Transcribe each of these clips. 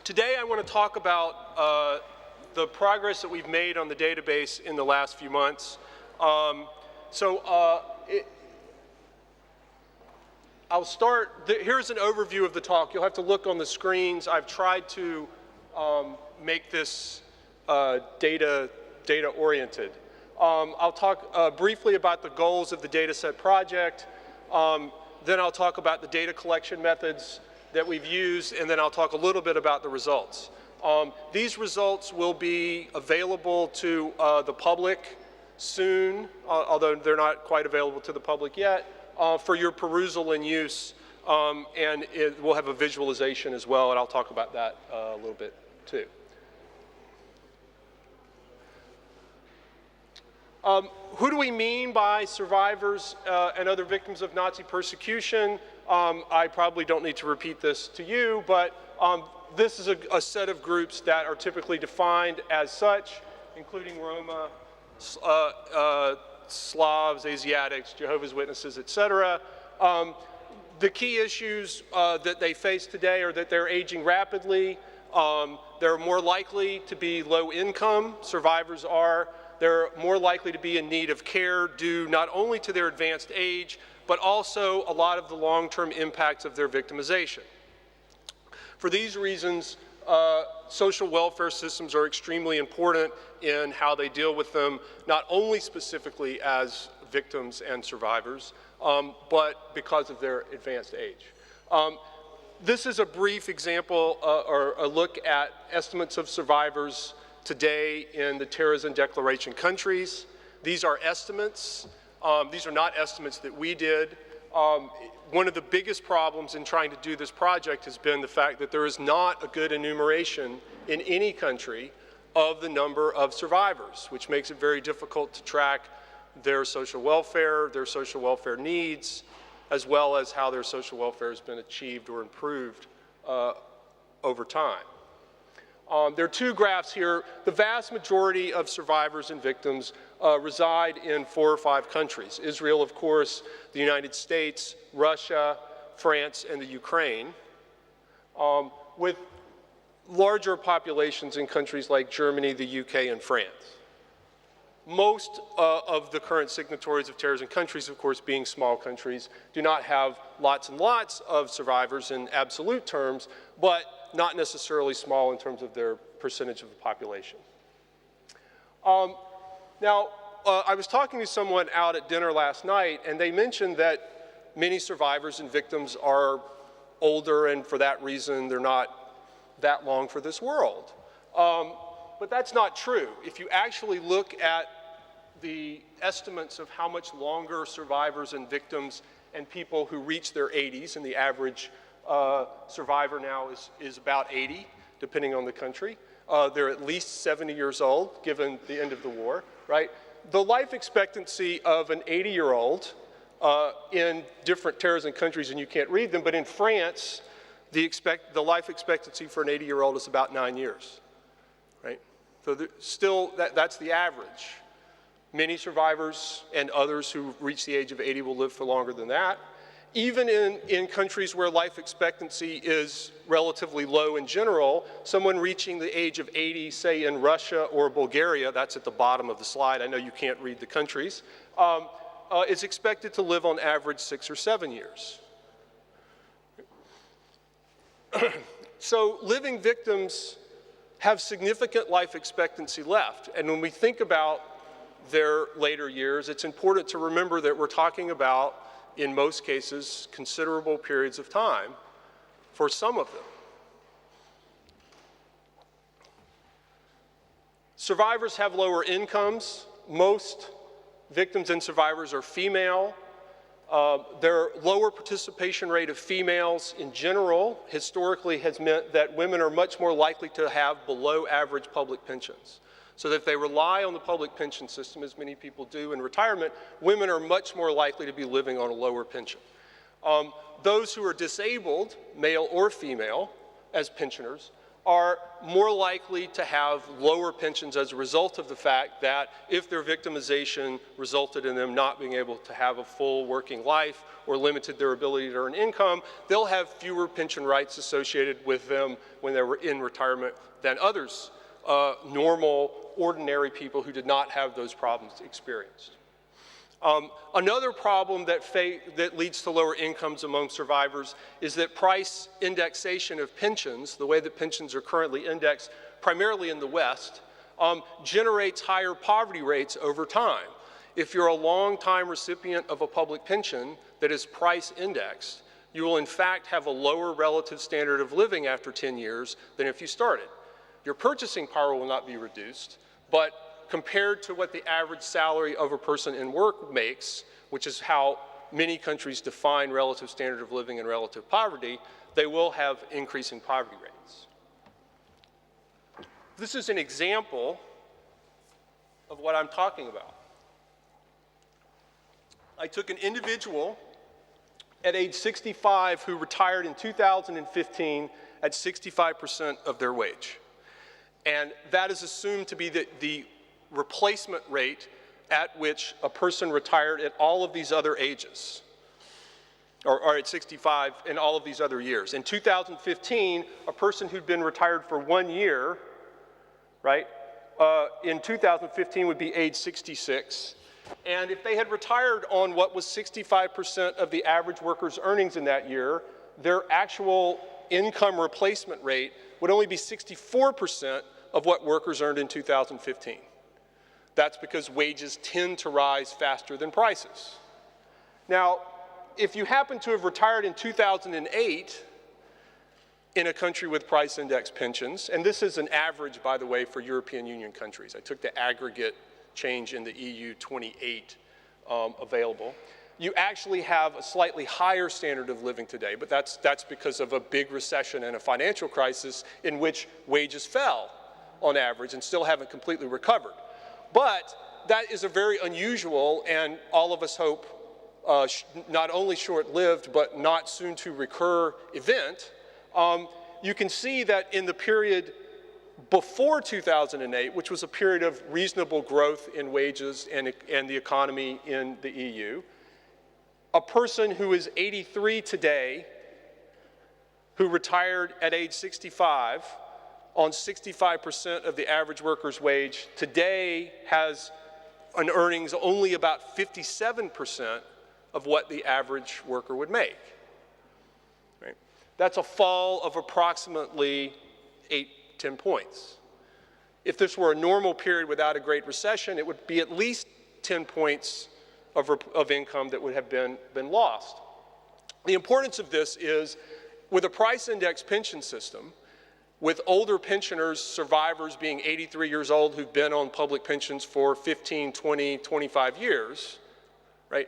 Today I want to talk about the progress that we've made on the database in the last few months. I'll start, here's an overview of the talk. You'll have to look on the screens. I've tried to make this data-oriented. I'll talk briefly about the goals of the dataset project. Then I'll talk about the data collection methods that we've used, and then I'll talk a little bit about the results. These results will be available to the public soon, although they're not quite available to the public yet, for your perusal and use, and we'll have a visualization as well, and I'll talk about that a little bit too. Who do we mean by survivors and other victims of Nazi persecution? I probably don't need to repeat this to you, but this is a set of groups that are typically defined as such, including Roma, Slavs, Asiatics, Jehovah's Witnesses, etc. The key issues that they face today are that they're aging rapidly. They're more likely to be low income, survivors are. They're more likely to be in need of care due not only to their advanced age, but also a lot of the long-term impacts of their victimization. For these reasons, social welfare systems are extremely important in how they deal with them, not only specifically as victims and survivors, but because of their advanced age. This is a brief example or a look at estimates of survivors today in the Terezin Declaration countries. These are estimates. These are not estimates that we did. One of the biggest problems in trying to do this project has been the fact that there is not a good enumeration in any country of the number of survivors, which makes it very difficult to track their social welfare needs, as well as how their social welfare has been achieved or improved over time. There are two graphs here. The vast majority of survivors and victims reside in 4 or 5 countries. Israel, of course, the United States, Russia, France, and the Ukraine, with larger populations in countries like Germany, the UK, and France. Most of the current signatories of Terezin countries, of course, being small countries, do not have lots and lots of survivors in absolute terms, but not necessarily small in terms of their percentage of the population. Now, I was talking to someone out at dinner last night, and they mentioned that many survivors and victims are older, and for that reason, they're not that long for this world. But that's not true. If you actually look at the estimates of how much longer survivors and victims and people who reach their 80s, and the average survivor now is about 80, depending on the country. They're at least 70 years old, given the end of the war, right? The life expectancy of an 80-year-old in different Terezin countries, and you can't read them, but in France, the life expectancy for an 80-year-old is about 9 years, right? So that's the average. Many survivors and others who reach the age of 80 will live for longer than that. Even in countries where life expectancy is relatively low in general, someone reaching the age of 80, say in Russia or Bulgaria, that's at the bottom of the slide, I know you can't read the countries, is expected to live on average 6 or 7 years. So living victims have significant life expectancy left, and when we think about their later years, it's important to remember that we're talking about, in most cases, considerable periods of time for some of them. Survivors have lower incomes. Most victims and survivors are female. Their lower participation rate of females in general historically has meant that women are much more likely to have below average public pensions. So that if they rely on the public pension system, as many people do in retirement, women are much more likely to be living on a lower pension. Those who are disabled, male or female, as pensioners, are more likely to have lower pensions as a result of the fact that if their victimization resulted in them not being able to have a full working life or limited their ability to earn income, they'll have fewer pension rights associated with them when they were in retirement than others, normal, ordinary people who did not have those problems experienced. Another problem that leads to lower incomes among survivors is that price indexation of pensions, the way that pensions are currently indexed, primarily in the West, generates higher poverty rates over time. If you're a long-time recipient of a public pension that is price indexed, you will in fact have a lower relative standard of living after 10 years than if you started. Your purchasing power will not be reduced, but compared to what the average salary of a person in work makes, which is how many countries define relative standard of living and relative poverty, they will have increasing poverty rates. This is an example of what I'm talking about. I took an individual at age 65 who retired in 2015 at 65% of their wage. And that is assumed to be the replacement rate at which a person retired at all of these other ages, or at 65 in all of these other years. In 2015, a person who'd been retired for 1 year, right, in 2015 would be age 66. And if they had retired on what was 65% of the average worker's earnings in that year, their actual income replacement rate would only be 64% of what workers earned in 2015. That's because wages tend to rise faster than prices. Now, if you happen to have retired in 2008 in a country with price index pensions, and this is an average, by the way, for European Union countries. I took the aggregate change in the EU 28 available. You actually have a slightly higher standard of living today, but that's because of a big recession and a financial crisis in which wages fell on average and still haven't completely recovered. But that is a very unusual and all of us hope not only short-lived but not soon to recur event. You can see that in the period before 2008, which was a period of reasonable growth in wages and the economy in the EU, a person who is 83 today, who retired at age 65, on 65% of the average worker's wage, today has an earnings only about 57% of what the average worker would make. Right? That's a fall of approximately 8-10 points. If this were a normal period without a Great Recession, it would be at least 10 points of income that would have been lost. The importance of this is, with a price index pension system, with older pensioners, survivors being 83 years old who've been on public pensions for 15, 20, 25 years, right?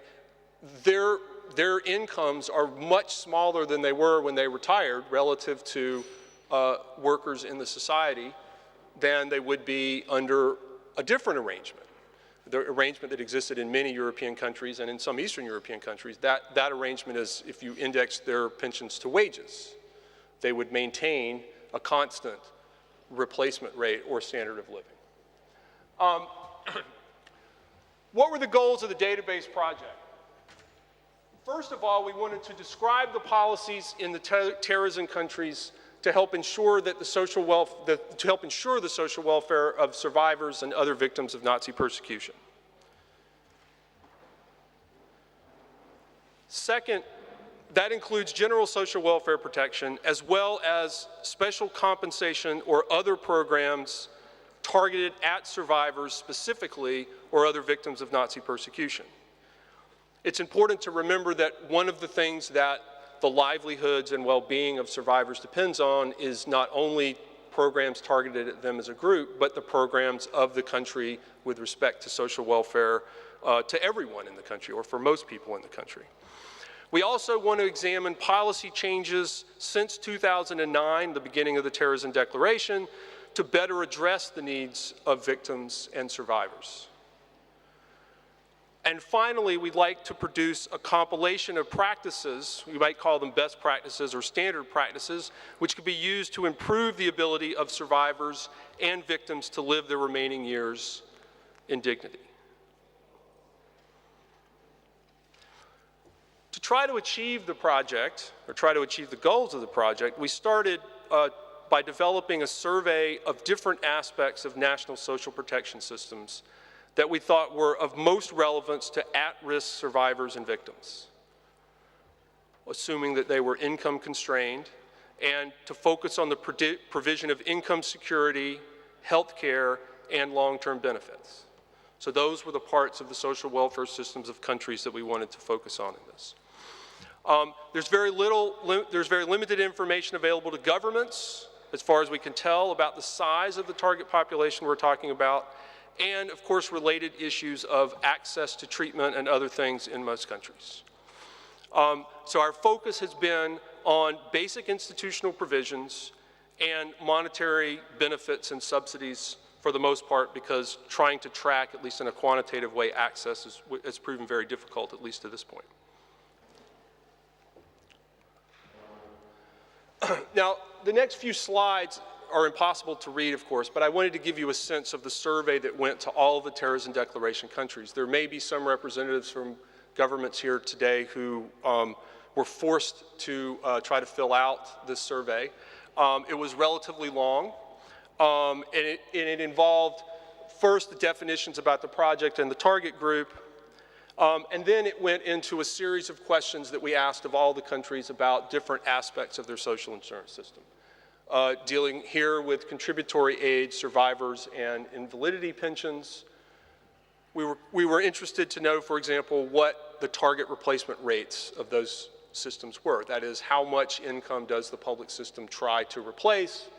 Their incomes are much smaller than they were when they retired relative to workers in the society than they would be under a different arrangement. The arrangement that existed in many European countries and in some Eastern European countries, that arrangement is if you index their pensions to wages, they would maintain a constant replacement rate or standard of living. What were the goals of the database project? First of all, we wanted to describe the policies in the Terezin countries to help ensure that the social welfare of survivors and other victims of Nazi persecution. Second, that includes general social welfare protection as well as special compensation or other programs targeted at survivors specifically or other victims of Nazi persecution. It's important to remember that one of the things that the livelihoods and well-being of survivors depends on is not only programs targeted at them as a group, but the programs of the country with respect to social welfare to everyone in the country, or for most people in the country. We also want to examine policy changes since 2009, the beginning of the Terezin Declaration, to better address the needs of victims and survivors. And finally, we'd like to produce a compilation of practices, we might call them best practices or standard practices, which could be used to improve the ability of survivors and victims to live their remaining years in dignity. To try to achieve the project, or try to achieve the goals of the project, we started by developing a survey of different aspects of national social protection systems that we thought were of most relevance to at-risk survivors and victims, assuming that they were income constrained, and to focus on the provision of income security, health care, and long-term benefits. So those were the parts of the social welfare systems of countries that we wanted to focus on in this. There's very limited information available to governments, as far as we can tell, about the size of the target population we're talking about, and of course related issues of access to treatment and other things in most countries. So our focus has been on basic institutional provisions and monetary benefits and subsidies for the most part, because trying to track, at least in a quantitative way, access has proven very difficult, at least to this point. Now, the next few slides are impossible to read, of course, but I wanted to give you a sense of the survey that went to all of the Terezin Declaration countries. There may be some representatives from governments here today who were forced to try to fill out this survey. It was relatively long, and it involved first the definitions about the project and the target group, and then it went into a series of questions that we asked of all the countries about different aspects of their social insurance system. Dealing here with contributory age, survivors, and invalidity pensions. We were interested to know, for example, what the target replacement rates of those systems were. That is, how much income does the public system try to replace?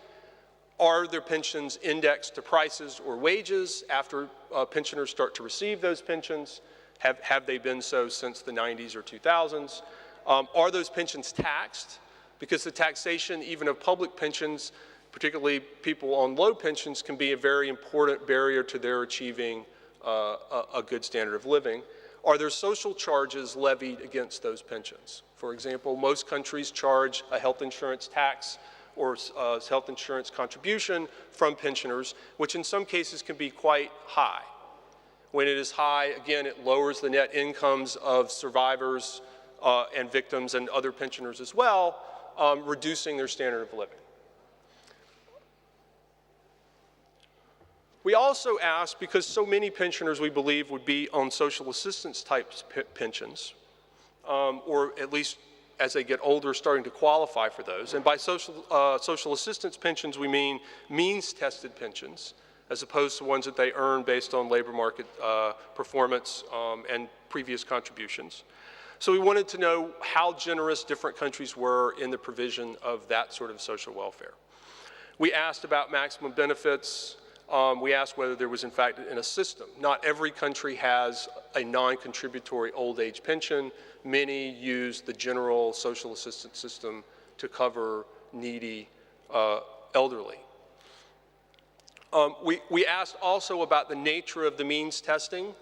Are their pensions indexed to prices or wages after pensioners start to receive those pensions? Have they been so since the 90s or 2000s? Are those pensions taxed? Because the taxation, even of public pensions, particularly people on low pensions, can be a very important barrier to their achieving a good standard of living. Are there social charges levied against those pensions? For example, most countries charge a health insurance tax or health insurance contribution from pensioners, which in some cases can be quite high. When it is high, again, it lowers the net incomes of survivors and victims and other pensioners as well, reducing their standard of living. We also asked, because so many pensioners we believe would be on social assistance type pensions, or at least as they get older starting to qualify for those. And by social assistance pensions we mean means-tested pensions, as opposed to ones that they earn based on labor market performance and previous contributions. So we wanted to know how generous different countries were in the provision of that sort of social welfare. We asked about maximum benefits. We asked whether there was, in fact, in a system. Not every country has a non-contributory old age pension. Many use the general social assistance system to cover needy elderly. We asked also about the nature of the means testing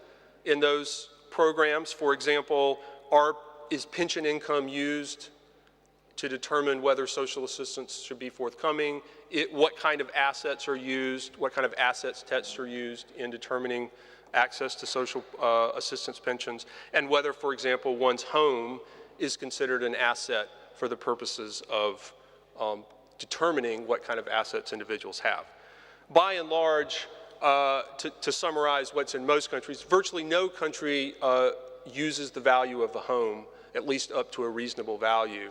in those programs. For example, is pension income used to determine whether social assistance should be forthcoming? What kind of assets are used? What kind of assets tests are used in determining access to social assistance pensions? And whether, for example, one's home is considered an asset for the purposes of determining what kind of assets individuals have. By and large, to summarize what's in most countries, virtually no country uses the value of the home, at least up to a reasonable value.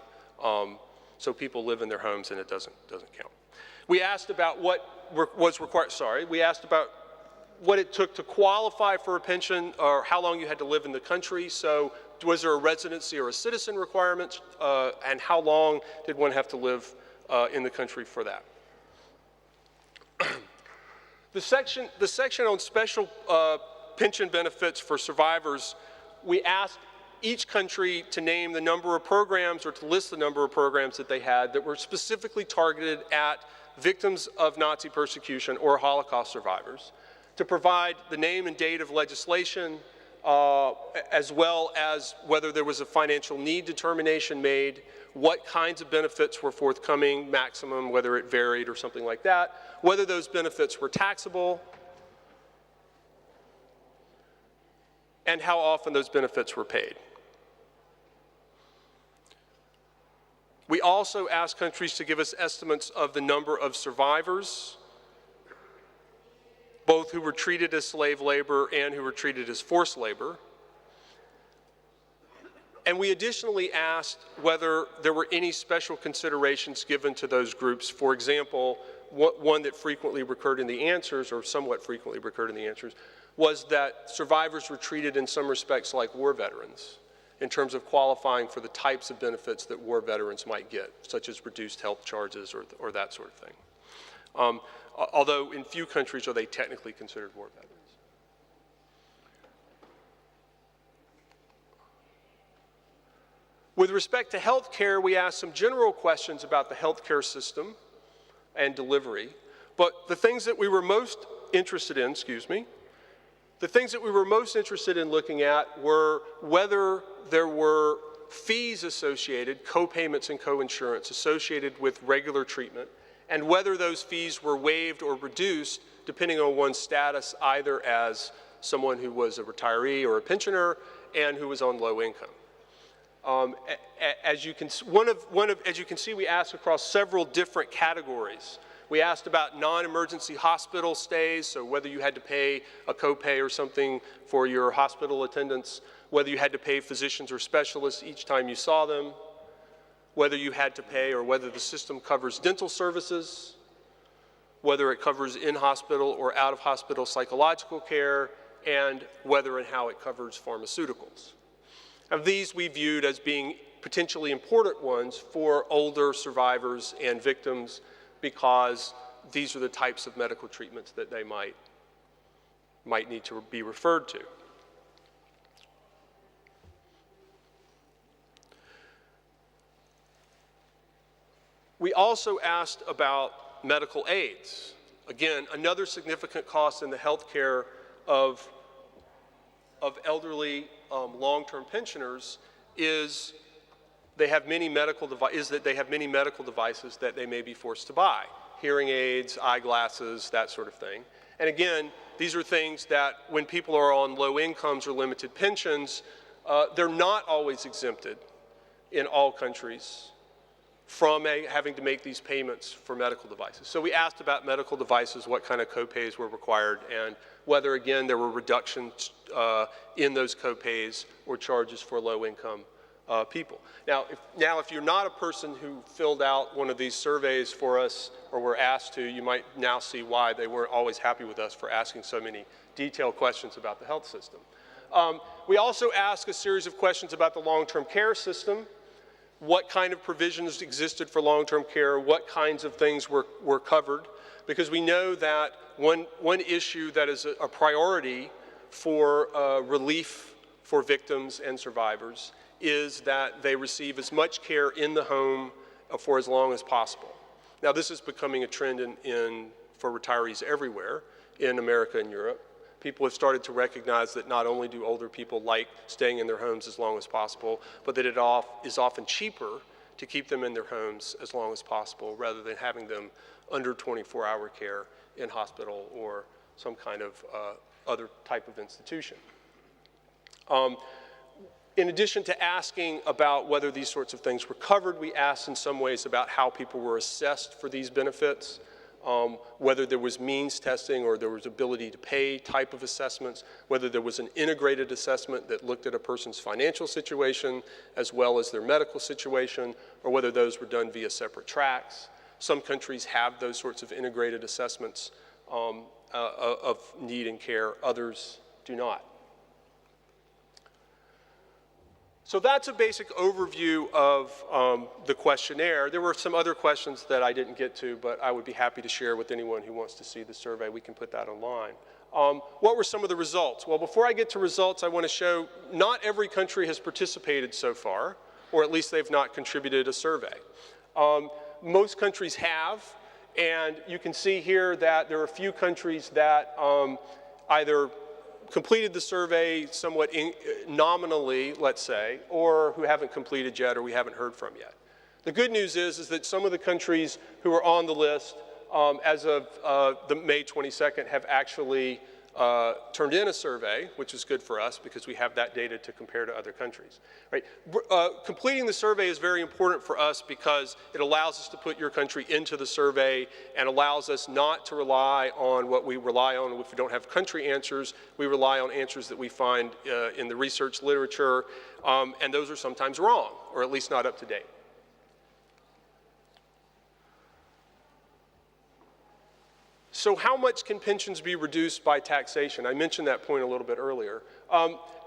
So people live in their homes and it doesn't count. We asked about what was required, we asked about what it took to qualify for a pension or how long you had to live in the country. So was there a residency or a citizen requirement, and how long did one have to live in the country for that? The section on special pension benefits for survivors, we asked each country to name the number of programs or to list the number of programs that they had that were specifically targeted at victims of Nazi persecution or Holocaust survivors, to provide the name and date of legislation, as well as whether there was a financial need determination made, what kinds of benefits were forthcoming, maximum, whether it varied or something like that, whether those benefits were taxable, and how often those benefits were paid. We also asked countries to give us estimates of the number of survivors, both who were treated as slave labor and who were treated as forced labor. And we additionally asked whether there were any special considerations given to those groups. For example, one that frequently recurred in the answers, or somewhat frequently recurred in the answers, was that survivors were treated in some respects like war veterans in terms of qualifying for the types of benefits that war veterans might get, such as reduced health charges or that sort of thing. Although in few countries are they technically considered war veterans. With respect to health care, we asked some general questions about the healthcare system and delivery, but the things that we were most interested in, the things that we were most interested in looking at were whether there were fees associated, co-payments and co-insurance associated with regular treatment, and whether those fees were waived or reduced depending on one's status, either as someone who was a retiree or a pensioner and who was on low income. As you can see, we asked across several different categories. We asked about non-emergency hospital stays, so whether you had to pay a copay or something for your hospital attendance, whether you had to pay physicians or specialists each time you saw them, whether you had to pay or whether the system covers dental services, whether it covers in-hospital or out-of-hospital psychological care, and whether and how it covers pharmaceuticals. Of these we viewed as being potentially important ones for older survivors and victims because these are the types of medical treatments that they might need to be referred to. We also asked about medical aids. Again, another significant cost in the health care of elderly long-term pensioners is they have many medical devices that they may be forced to buy. Hearing aids, eyeglasses, that sort of thing. And again, these are things that when people are on low incomes or limited pensions, they're not always exempted in all countries from having to make these payments for medical devices. So we asked about medical devices, what kind of copays were required, and whether, again, there were reductions in those copays or charges for low-income people. Now, if you're not a person who filled out one of these surveys for us or were asked to, you might now see why they weren't always happy with us for asking so many detailed questions about the health system. We also asked a series of questions about the long-term care system. What kind of provisions existed for long-term care, what kinds of things were covered, because we know that one issue that is a priority for relief for victims and survivors is that they receive as much care in the home for as long as possible. Now, this is becoming a trend for retirees everywhere in America and Europe. People have started to recognize that not only do older people like staying in their homes as long as possible, but that it is often cheaper to keep them in their homes as long as possible rather than having them under 24-hour care in hospital or some kind of other type of institution. In addition to asking about whether these sorts of things were covered, we asked in some ways about how people were assessed for these benefits. Whether there was means testing or there was ability to pay type of assessments, whether there was an integrated assessment that looked at a person's financial situation as well as their medical situation, or whether those were done via separate tracks. Some countries have those sorts of integrated assessments of need and care, others do not. So that's a basic overview of the questionnaire. There were some other questions that I didn't get to, but I would be happy to share with anyone who wants to see the survey. We can put that online. What were some of the results? Well, before I get to results, I want to show not every country has participated so far, or at least they've not contributed a survey. Most countries have, and you can see here that there are a few countries that either completed the survey somewhat nominally, let's say, or who haven't completed yet or we haven't heard from yet. The good news is that some of the countries who are on the list as of the May 22nd have actually turned in a survey, which is good for us because we have that data to compare to other countries. Right? Completing the survey is very important for us because it allows us to put your country into the survey and allows us not to rely on what we rely on if we don't have country answers. We rely on answers that we find in the research literature, and those are sometimes wrong, or at least not up to date. So how much can pensions be reduced by taxation? I mentioned that point a little bit earlier.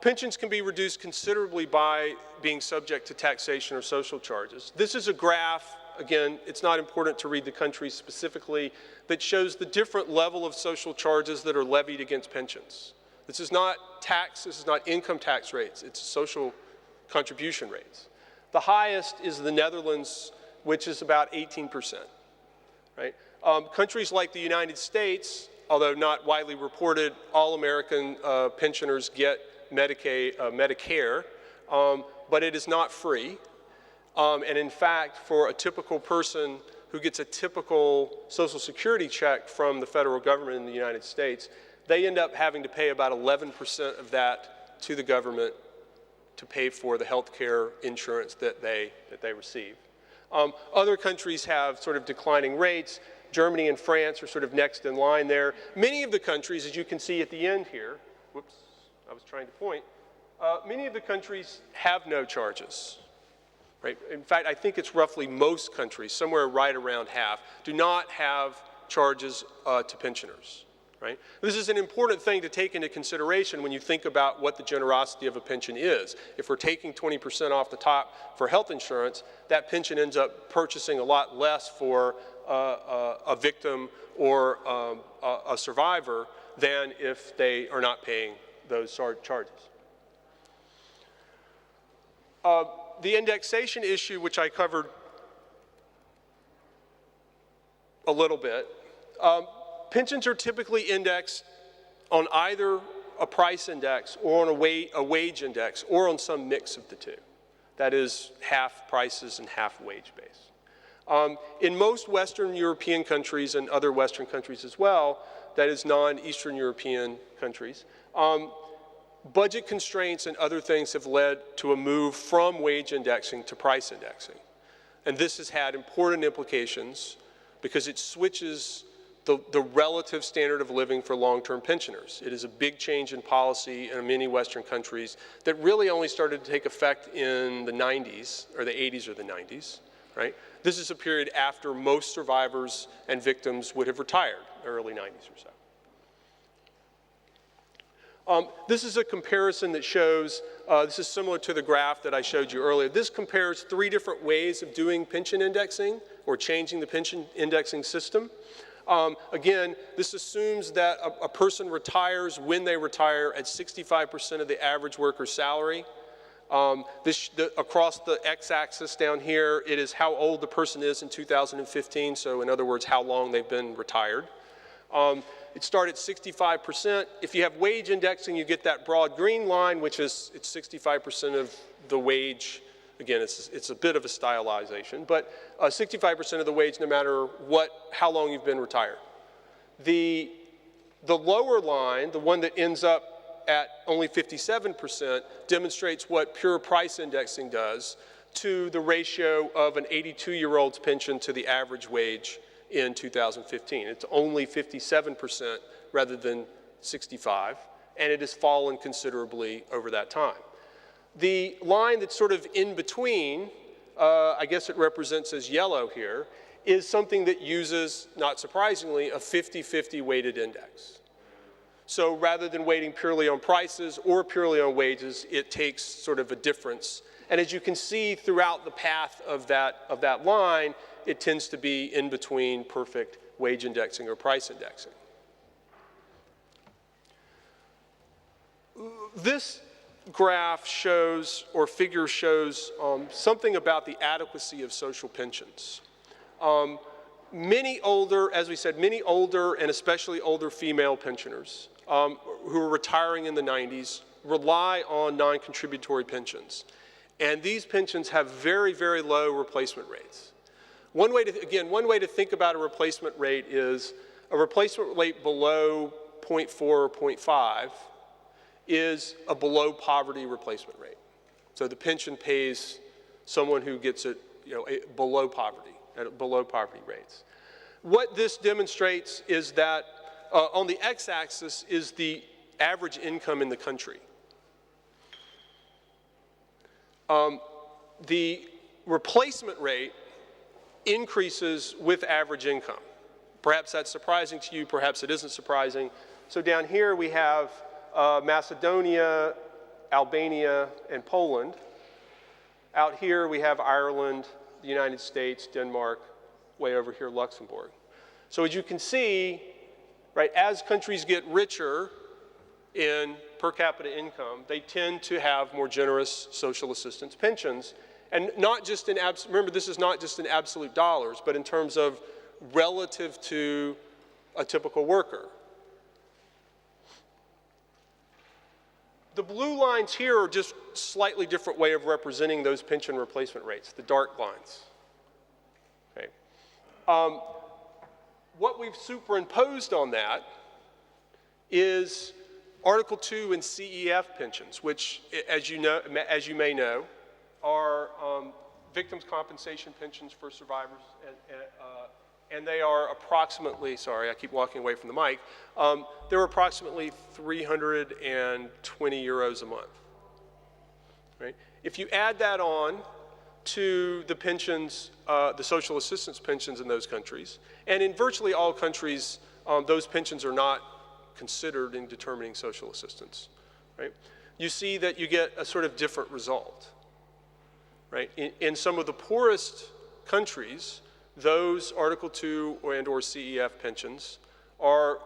Pensions can be reduced considerably by being subject to taxation or social charges. This is a graph, again, it's not important to read the countries specifically, that shows the different level of social charges that are levied against pensions. This is not tax, this is not income tax rates, it's social contribution rates. The highest is the Netherlands, which is about 18%, right? Countries like the United States, although not widely reported, all American pensioners get Medicare, but it is not free. And in fact, for a typical person who gets a typical Social Security check from the federal government in the United States, they end up having to pay about 11% of that to the government to pay for the health care insurance that they receive. Other countries have sort of declining rates. Germany and France are sort of next in line there. Many of the countries, as you can see at the end here, whoops, I was trying to point, many of the countries have no charges. Right? In fact, I think it's roughly most countries, somewhere right around half, do not have charges to pensioners. Right? This is an important thing to take into consideration when you think about what the generosity of a pension is. If we're taking 20% off the top for health insurance, that pension ends up purchasing a lot less for a victim or a survivor than if they are not paying those charges. The indexation issue, which I covered a little bit, pensions are typically indexed on either a price index or on a wage index or on some mix of the two. That is half prices and half wage base. In most Western European countries and other Western countries as well, that is non-Eastern European countries, budget constraints and other things have led to a move from wage indexing to price indexing. And this has had important implications because it switches the relative standard of living for long-term pensioners. It is a big change in policy in many Western countries that really only started to take effect in the 90s, or the 80s or the 90s, right? This is a period after most survivors and victims would have retired, early 90s or so. This is a comparison that shows, this is similar to the graph that I showed you earlier. This compares 3 different ways of doing pension indexing or changing the pension indexing system. Again, this assumes that a person retires when they retire at 65% of the average worker's salary. Across the x-axis down here, it is how old the person is in 2015, so in other words, how long they've been retired. It started at 65%. If you have wage indexing, you get that broad green line, which is it's 65% of the wage. Again, it's a bit of a stylization, but 65% of the wage no matter how long you've been retired. The lower line, the one that ends up at only 57%, demonstrates what pure price indexing does to the ratio of an 82-year-old's pension to the average wage in 2015. It's only 57% rather than 65, and it has fallen considerably over that time. The line that's sort of in between, I guess it represents as yellow here, is something that uses, not surprisingly, a 50-50 weighted index. So rather than weighting purely on prices or purely on wages, it takes sort of a difference. And as you can see throughout the path of that line, it tends to be in between perfect wage indexing or price indexing. This graph shows, or figure shows, something about the adequacy of social pensions. Many older, as we said, many older and especially older female pensioners who are retiring in the 90s rely on non-contributory pensions. And these pensions have very, very low replacement rates. One way to think about a replacement rate is a replacement rate below 0.4 or 0.5 is a below poverty replacement rate. So the pension pays someone who gets it, below poverty, at below poverty rates. What this demonstrates is that on the x-axis is the average income in the country. The replacement rate increases with average income. Perhaps that's surprising to you, perhaps it isn't surprising. So down here we have Macedonia, Albania, and Poland. Out here we have Ireland, the United States, Denmark, way over here Luxembourg. So as you can see, right, as countries get richer in per capita income, they tend to have more generous social assistance pensions. And not just in, remember, this is not just in absolute dollars, but in terms of relative to a typical worker. The blue lines here are just a slightly different way of representing those pension replacement rates, the dark lines. Okay. What we've superimposed on that is Article 2 and CEF pensions, which, as you may know, are victims' compensation pensions for survivors, and they are approximately, sorry, I keep walking away from the mic, they're approximately 320 euros a month, right? If you add that on to the pensions, the social assistance pensions in those countries, and in virtually all countries, those pensions are not considered in determining social assistance, right? You see that you get a sort of different result, right? In some of the poorest countries, those Article 2 and or CEF pensions are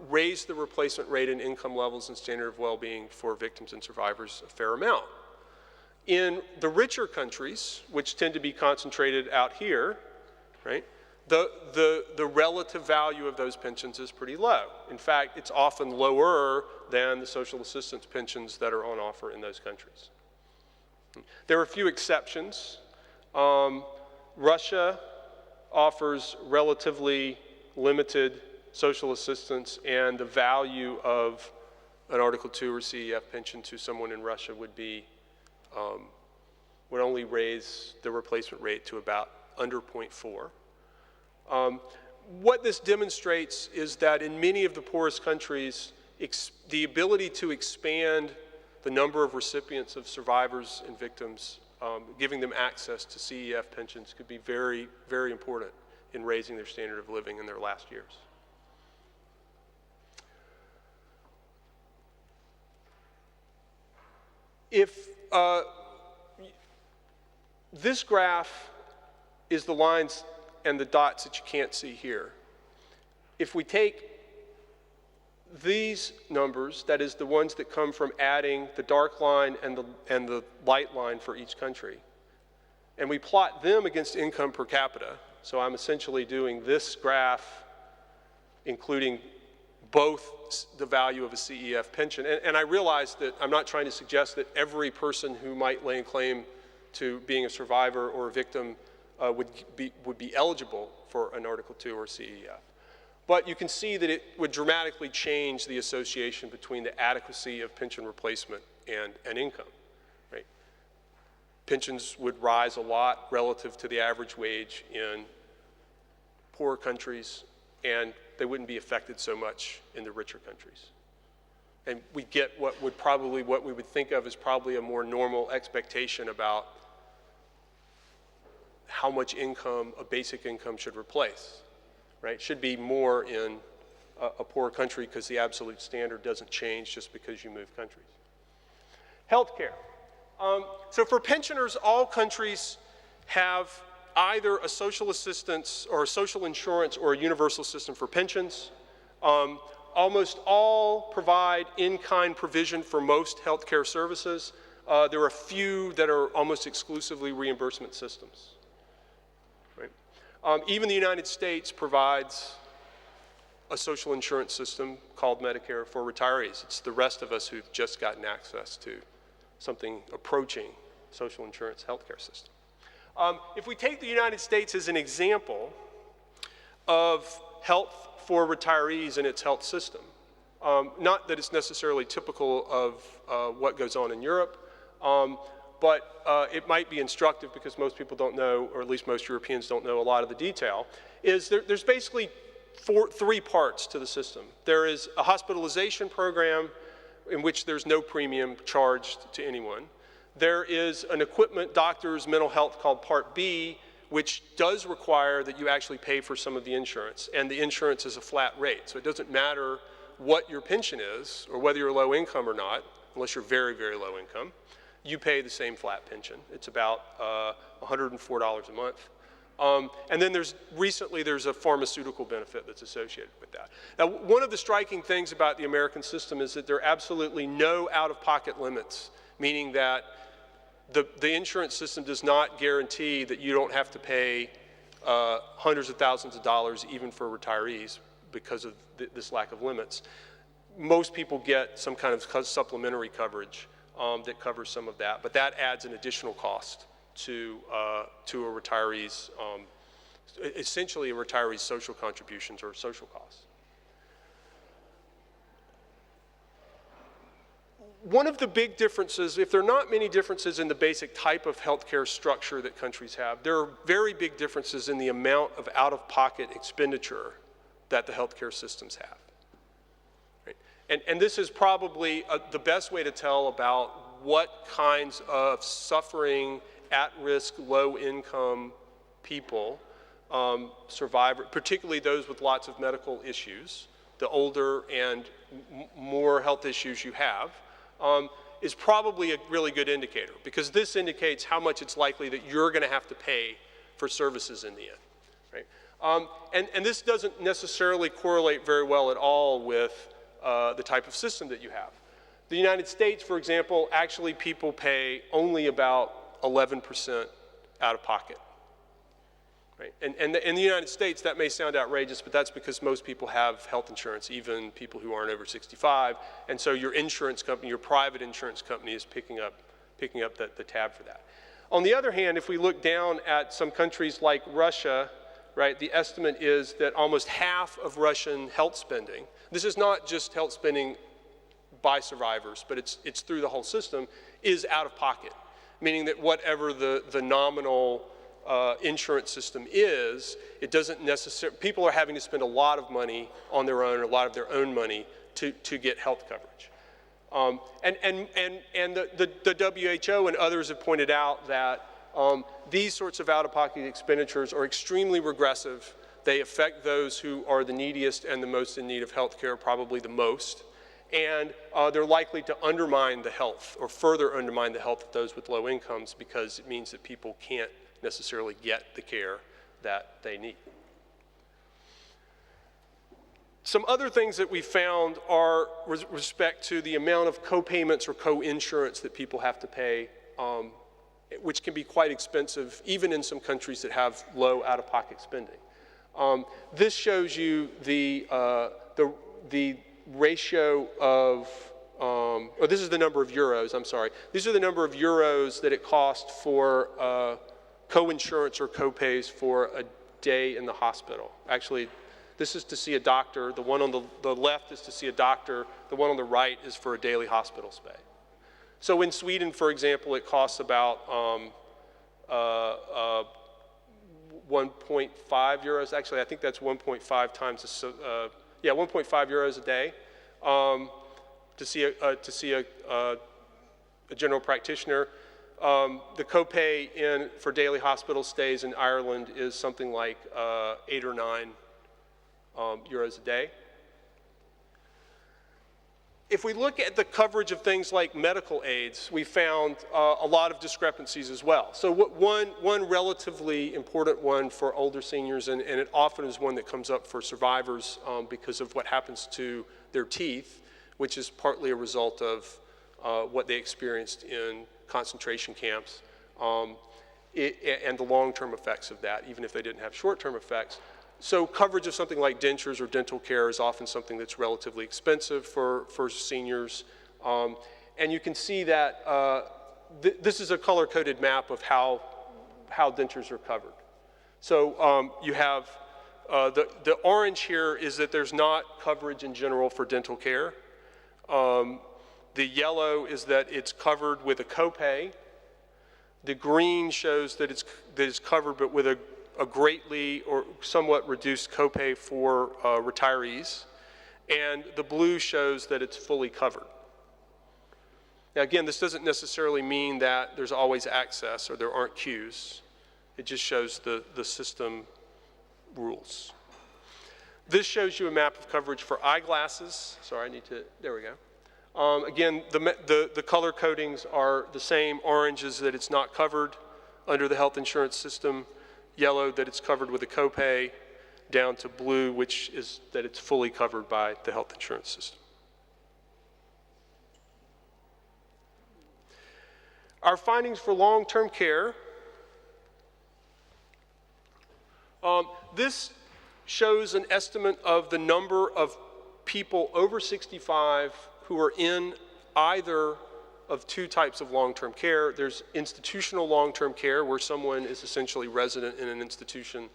raise the replacement rate and income levels and standard of well-being for victims and survivors a fair amount. In the richer countries, which tend to be concentrated out here, right, the relative value of those pensions is pretty low. In fact, it's often lower than the social assistance pensions that are on offer in those countries. There are a few exceptions. Russia offers relatively limited social assistance, and the value of an Article 2 or CEF pension to someone in Russia would only raise the replacement rate to about under 0.4. What this demonstrates is that in many of the poorest countries, the ability to expand the number of recipients of survivors and victims, giving them access to CEF pensions could be very, very important in raising their standard of living in their last years. If this graph is the lines and the dots that you can't see here. If we take these numbers, that is the ones that come from adding the dark line and the light line for each country, and we plot them against income per capita, so I'm essentially doing this graph including both the value of a CEF pension, and I realize that I'm not trying to suggest that every person who might lay claim to being a survivor or a victim would be eligible for an Article 2 or CEF. But you can see that it would dramatically change the association between the adequacy of pension replacement and income, right? Pensions would rise a lot relative to the average wage in poorer countries, and they wouldn't be affected so much in the richer countries. And we get what we would think of as probably a more normal expectation about how much income a basic income should replace, right? Should be more in a poor country because the absolute standard doesn't change just because you move countries. Healthcare. So for pensioners, all countries have either a social assistance or a social insurance or a universal system for pensions. Almost all provide in-kind provision for most healthcare services. There are a few that are almost exclusively reimbursement systems. Right? Even the United States provides a social insurance system called Medicare for retirees. It's the rest of us who've just gotten access to something approaching social insurance healthcare system. If we take the United States as an example of health for retirees and its health system, not that it's necessarily typical of what goes on in Europe, but it might be instructive because most people don't know, or at least most Europeans don't know a lot of the detail, is there's basically three parts to the system. There is a hospitalization program in which there's no premium charged to anyone. There is an equipment doctor's mental health called Part B, which does require that you actually pay for some of the insurance, and the insurance is a flat rate. So it doesn't matter what your pension is, or whether you're low income or not, unless you're very, very low income, you pay the same flat pension. It's about $104 a month. And then recently there's a pharmaceutical benefit that's associated with that. Now, one of the striking things about the American system is that there are absolutely no out-of-pocket limits, meaning that the insurance system does not guarantee that you don't have to pay hundreds of thousands of dollars even for retirees because of this lack of limits. Most people get some kind of supplementary coverage that covers some of that, but that adds an additional cost to a retiree's, essentially a retiree's social contributions or social costs. One of the big differences, if there are not many differences in the basic type of healthcare structure that countries have, there are very big differences in the amount of out-of-pocket expenditure that the healthcare systems have. Right? And this is probably the best way to tell about what kinds of suffering, at-risk, low-income people survive, particularly those with lots of medical issues, the older and more health issues you have, is probably a really good indicator, because this indicates how much it's likely that you're going to have to pay for services in the end. Right? And this doesn't necessarily correlate very well at all with the type of system that you have. The United States, for example, actually people pay only about 11% out of pocket. Right? And in the United States, that may sound outrageous, but that's because most people have health insurance, even people who aren't over 65. And so your insurance company, your private insurance company is picking up the tab for that. On the other hand, if we look down at some countries like Russia, right, the estimate is that almost half of Russian health spending, this is not just health spending by survivors, but it's through the whole system, is out of pocket, meaning that whatever the nominal insurance system is, it doesn't necessarily, people are having to spend a lot of money on their own, a lot of their own money to get health coverage. And the WHO and others have pointed out that these sorts of out-of-pocket expenditures are extremely regressive. They affect those who are the neediest and the most in need of health care probably the most. And they're likely to undermine the health, or further undermine the health of those with low incomes, because it means that people can't necessarily get the care that they need. Some other things that we found are with respect to the amount of co-payments or co-insurance that people have to pay, which can be quite expensive, even in some countries that have low out-of-pocket spending. This shows you the ratio of, or this is the number of euros, I'm sorry. These are the number of euros that it costs for co-insurance or co-pays for a day in the hospital. Actually, this is to see a doctor. The one on the left is to see a doctor. The one on the right is for a daily hospital stay. So in Sweden, for example, it costs about 1.5 euros. Actually, I think that's 1.5 times, 1.5 euros a day to see a general practitioner. The copay for daily hospital stays in Ireland is something like 8 or 9 euros a day. If we look at the coverage of things like medical aids, we found a lot of discrepancies as well. So one relatively important one for older seniors, and it often is one that comes up for survivors because of what happens to their teeth, which is partly a result of what they experienced in concentration camps, and the long-term effects of that, even if they didn't have short-term effects. So coverage of something like dentures or dental care is often something that's relatively expensive for seniors. And you can see that this is a color-coded map of how dentures are covered. So you have the orange here is that there's not coverage in general for dental care. The yellow is that it's covered with a copay. The green shows that it's covered but with a greatly or somewhat reduced copay for retirees. And the blue shows that it's fully covered. Now again, this doesn't necessarily mean that there's always access or there aren't queues. It just shows the system rules. This shows you a map of coverage for eyeglasses. Sorry, I need to, there we go. Again, the color codings are the same. Orange is that it's not covered under the health insurance system. Yellow that it's covered with a copay, down to blue, which is that it's fully covered by the health insurance system. Our findings for long-term care. This shows an estimate of the number of people over 65 who are in either of two types of long-term care. There's institutional long-term care, where someone is essentially resident in an institution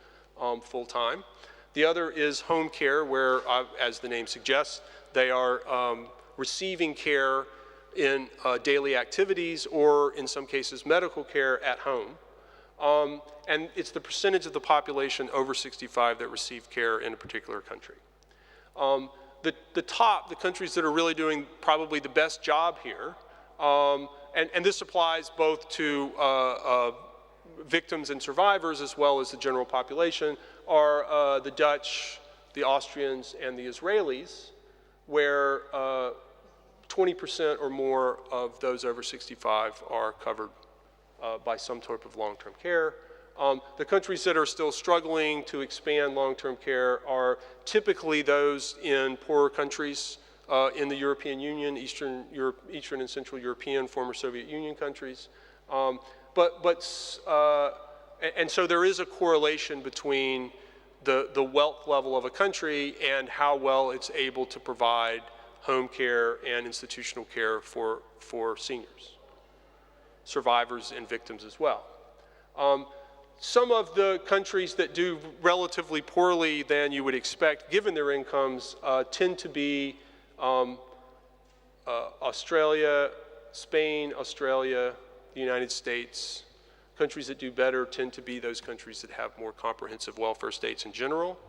full-time. The other is home care, where, as the name suggests, they are receiving care in daily activities or, in some cases, medical care at home. And it's the percentage of the population over 65 that receive care in a particular country. The countries that are really doing probably the best job here, and this applies both to victims and survivors as well as the general population, are the Dutch, the Austrians, and the Israelis, where 20% or more of those over 65 are covered by some type of long-term care. The countries that are still struggling to expand long-term care are typically those in poorer countries in the European Union, Eastern and Central European, former Soviet Union countries. And so there is a correlation between the wealth level of a country and how well it's able to provide home care and institutional care for seniors, survivors and victims as well. Some of the countries that do relatively poorly than you would expect, given their incomes, tend to be Australia, Spain, Australia, the United States. Countries that do better tend to be those countries that have more comprehensive welfare states in general.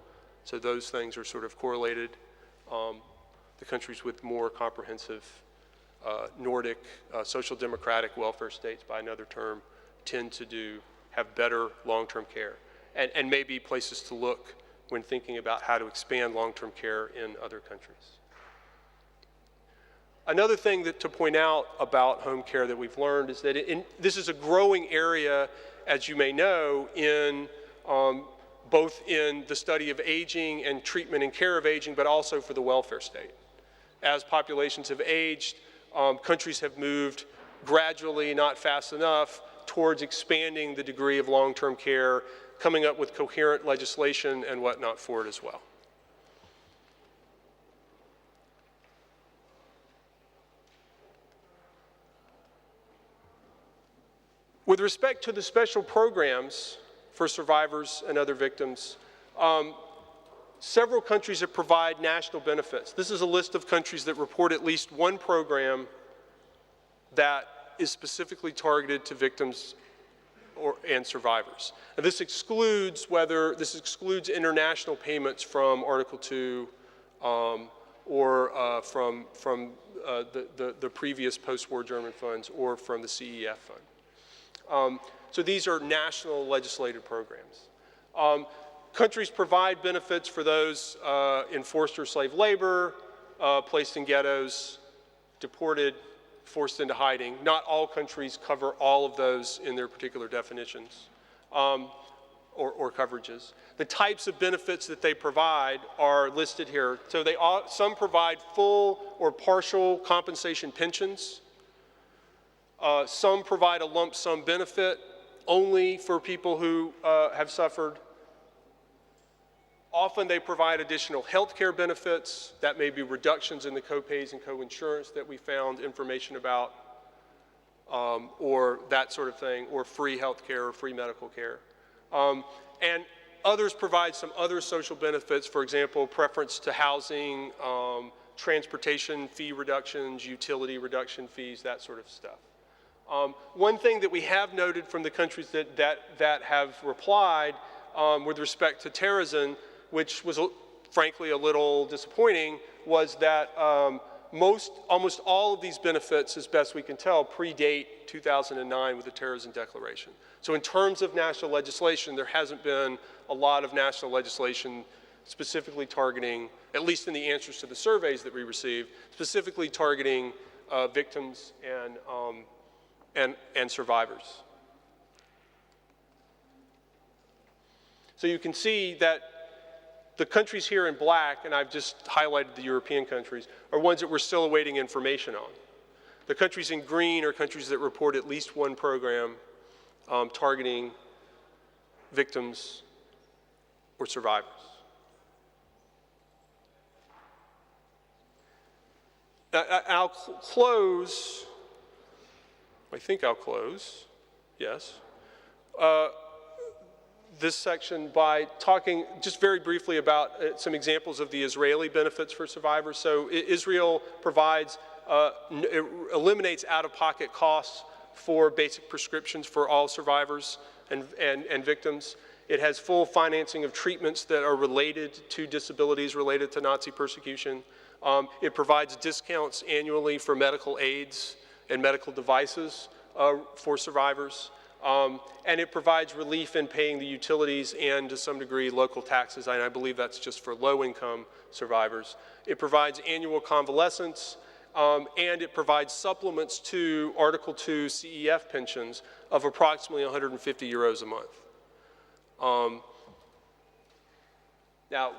So those things are sort of correlated. The countries with more comprehensive Nordic, social democratic welfare states, by another term, tend to have better long-term care, and may be places to look when thinking about how to expand long-term care in other countries. Another thing to point out about home care that we've learned is that this is a growing area, as you may know, in both in the study of aging and treatment and care of aging, but also for the welfare state. As populations have aged, countries have moved gradually, not fast enough, towards expanding the degree of long-term care, coming up with coherent legislation and whatnot for it as well. With respect to the special programs for survivors and other victims, several countries that provide national benefits. This is a list of countries that report at least one program that is specifically targeted to victims and survivors. And this excludes international payments from Article 2 or from the previous post-war German funds or from the CEF fund. So these are national legislated programs. Countries provide benefits for those in forced or slave labor, placed in ghettos, deported, forced into hiding. Not all countries cover all of those in their particular definitions or coverages. The types of benefits that they provide are listed here. So some provide full or partial compensation pensions. Some provide a lump sum benefit only for people who have suffered. Often they provide additional health care benefits. That may be reductions in the co-pays and co-insurance that we found information about, or that sort of thing, or free health care or free medical care. And others provide some other social benefits, for example, preference to housing, transportation fee reductions, utility reduction fees, that sort of stuff. One thing that we have noted from the countries that have replied with respect to Terezin, which was frankly a little disappointing, was that almost all of these benefits, as best we can tell, predate 2009 with the Terezin Declaration. So in terms of national legislation, there hasn't been a lot of national legislation specifically targeting, at least in the answers to the surveys that we received, specifically targeting victims and survivors. So you can see that the countries here in black, and I've just highlighted the European countries, are ones that we're still awaiting information on. The countries in green are countries that report at least one program targeting victims or survivors. I'll close, I think I'll close, yes, this section by talking just very briefly about some examples of the Israeli benefits for survivors. So Israel provides, eliminates out-of-pocket costs for basic prescriptions for all survivors and victims. It has full financing of treatments that are related to disabilities related to Nazi persecution. It provides discounts annually for medical aids and medical devices for survivors. And it provides relief in paying the utilities and, to some degree, local taxes, and I believe that's just for low-income survivors. It provides annual convalescence, and it provides supplements to Article 2 CEF pensions of approximately 150 euros a month. Now,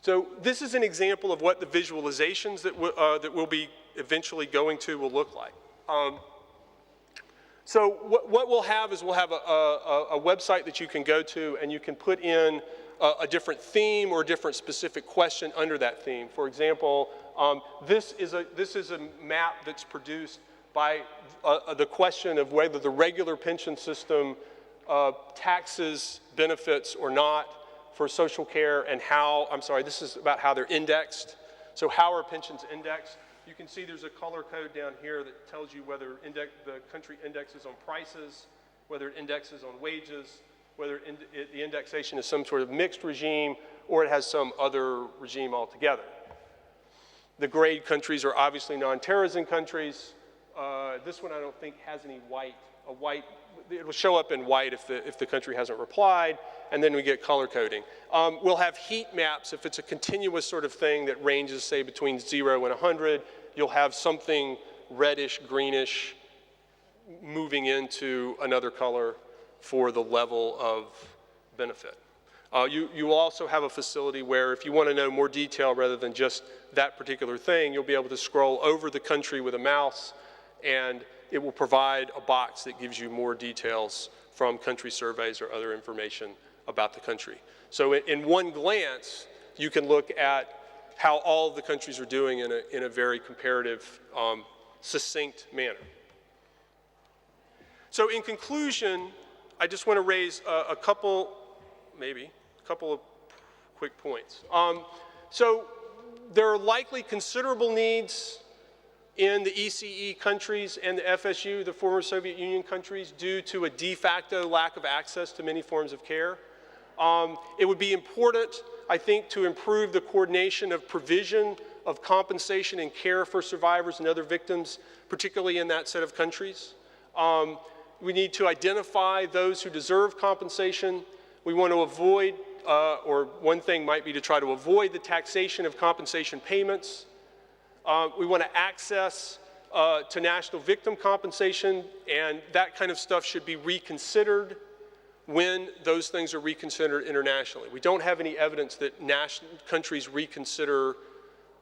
so this is an example of what the visualizations that we'll be eventually going to will look like. So what we'll have is we'll have a website that you can go to, and you can put in a different theme or a different specific question under that theme. For example, this is a map that's produced by the question of whether the regular pension system taxes benefits or not for social care, and how, I'm sorry, this is about how they're indexed. So how are pensions indexed? You can see there's a color code down here that tells you whether the country indexes on prices, whether it indexes on wages, whether the indexation is some sort of mixed regime, or it has some other regime altogether. The grayed countries are obviously non-Terezin countries. This one I don't think has any white. It will show up in white if the country hasn't replied, and then we get color coding. We'll have heat maps if it's a continuous sort of thing that ranges, say, between 0 and 100. You'll have something reddish, greenish, moving into another color for the level of benefit. You will also have a facility where if you want to know more detail rather than just that particular thing, you'll be able to scroll over the country with a mouse, and it will provide a box that gives you more details from country surveys or other information about the country. So in one glance, you can look at how all of the countries are doing in a very comparative, succinct manner. So in conclusion, I just want to raise a couple of quick points. So there are likely considerable needs in the ECE countries and the FSU, the former Soviet Union countries, due to a de facto lack of access to many forms of care. It would be important, I think, to improve the coordination of provision of compensation and care for survivors and other victims, particularly in that set of countries. We need to identify those who deserve compensation. We want to avoid, or one thing might be to try to avoid the taxation of compensation payments. We want to access to national victim compensation, and that kind of stuff should be reconsidered. when those things are reconsidered internationally. We don't have any evidence that countries reconsider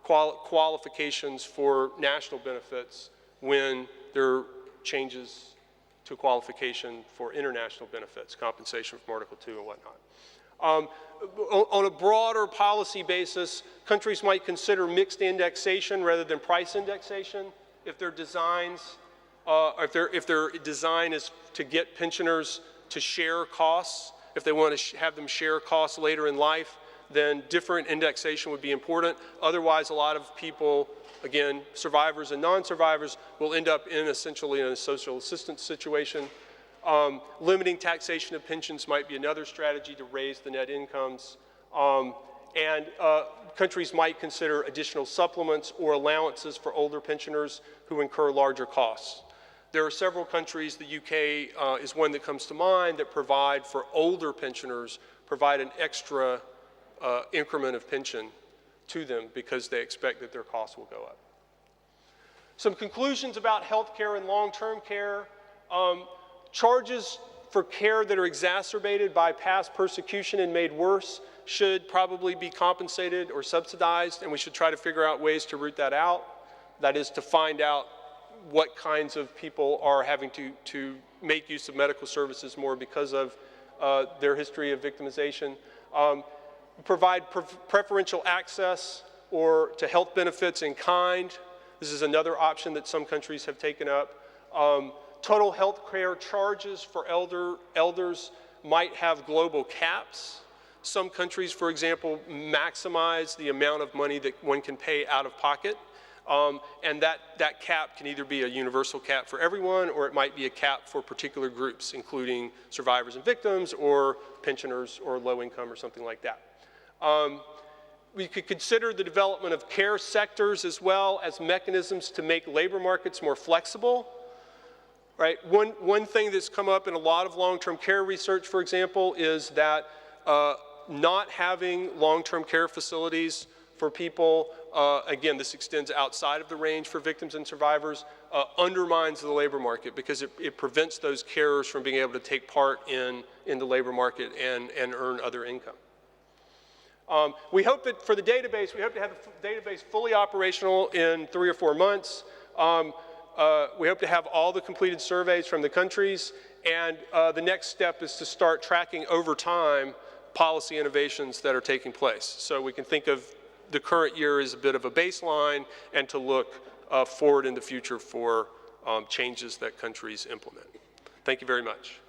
qualifications for national benefits when there are changes to qualification for international benefits, compensation from Article 2 and whatnot. On a broader policy basis, countries might consider mixed indexation rather than price indexation if their designs, if their design is to get pensioners to share costs. If they want to have them share costs later in life, then different indexation would be important. Otherwise, a lot of people, again, survivors and non-survivors, will end up essentially in a social assistance situation. Limiting taxation of pensions might be another strategy to raise the net incomes. Countries might consider additional supplements or allowances for older pensioners who incur larger costs. There are several countries, the UK is one that comes to mind, that provide for older pensioners, provide an extra increment of pension to them because they expect that their costs will go up. Some conclusions about health care and long-term care. Charges for care that are exacerbated by past persecution and made worse should probably be compensated or subsidized, and we should try to figure out ways to root that out. That is, to find out what kinds of people are having to make use of medical services more because of their history of victimization. Provide preferential access or to health benefits in kind. This is another option that some countries have taken up. Total health care charges for elders might have global caps. Some countries, for example, maximize the amount of money that one can pay out of pocket. And that cap can either be a universal cap for everyone, or it might be a cap for particular groups, including survivors and victims, or pensioners, or low income, or something like that. We could consider the development of care sectors as well as mechanisms to make labor markets more flexible. Right? One thing that's come up in a lot of long-term care research, for example, is that not having long-term care facilities for people, again, this extends outside of the range for victims and survivors, undermines the labor market because it prevents those carers from being able to take part in the labor market and earn other income. We hope that for the database, we hope to have the database fully operational in 3 or 4 months. We hope to have all the completed surveys from the countries, and the next step is to start tracking over time policy innovations that are taking place. So we can think of the current year as a bit of a baseline and to look forward in the future for changes that countries implement. Thank you very much.